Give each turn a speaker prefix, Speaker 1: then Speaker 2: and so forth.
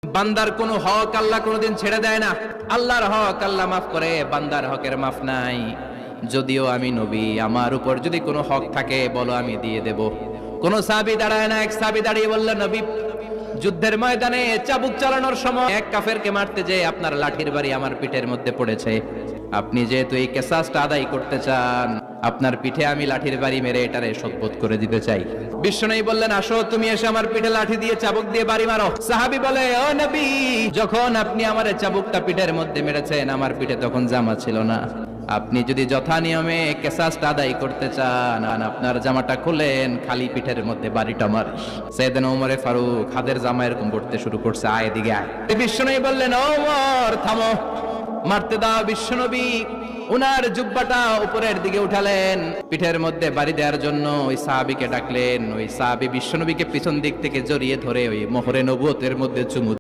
Speaker 1: বান্দার কোনো হক আল্লাহ কোনোদিন ছেড়ে দেয় না। আল্লাহর হক আল্লাহ মাফ করে, বান্দার হকের মাফ নাই। যদিও আমি নবী, আমার উপর যদি কোনো হক থাকে বলো, আমি দিয়ে দেব। কোন সাহাবী দাঁড়ায় না, এক সাহাবী দাঁড়িয়ে বলল, নবী, যুদ্ধের ময়দানে চাবুক চালানোর সময় এক কাফেরকে মারতে যেয়ে আপনার লাঠির বাড়ি আমার পিঠের মধ্যে পড়েছে। আপনি যেহেতু এই কেসাসটা আদায় করতে চান, আপনার পিঠে আমি লাঠির বাড়ি মেরে এটারে শোধবোধ করে দিতে চাই। বিশ্বনবী বললেন, আসো, তুমি এসে আমার পিঠে লাঠি দিয়ে চাবুক দিয়ে বাড়ি মারো। সাহাবী বলে, ও নবী, যখন আপনি আমার চাবুকটা পিঠের মধ্যে মেরেছেন, আমার পিঠে তখন জামা ছিল না। আপনি যদি যথা নিয়মে কেসাসটা আদায় করতে চান, আপনার জামাটা খুলেন, খালি পিঠের মধ্যে বাড়িটা মার। সাইয়েদনা ওমর ফারুক হাতের জামা এরকম করতে শুরু করছে, আয় দিকে আয়। বিশ্বনবী বললেন, ওমর থামো, মারতে দাও। বিশ্বনবী উনার জুব্বাটা উপরের দিকে উঠালেন, পিঠের মধ্যে বাড়ি দেওয়ার জন্য ওই সাহাবীকে ডাকলেন। ওই সাহাবী বিশ্বনবীকে পিছন দিক থেকে জড়িয়ে ধরে ওই মোহরে নবুয়তের মধ্যে চুমু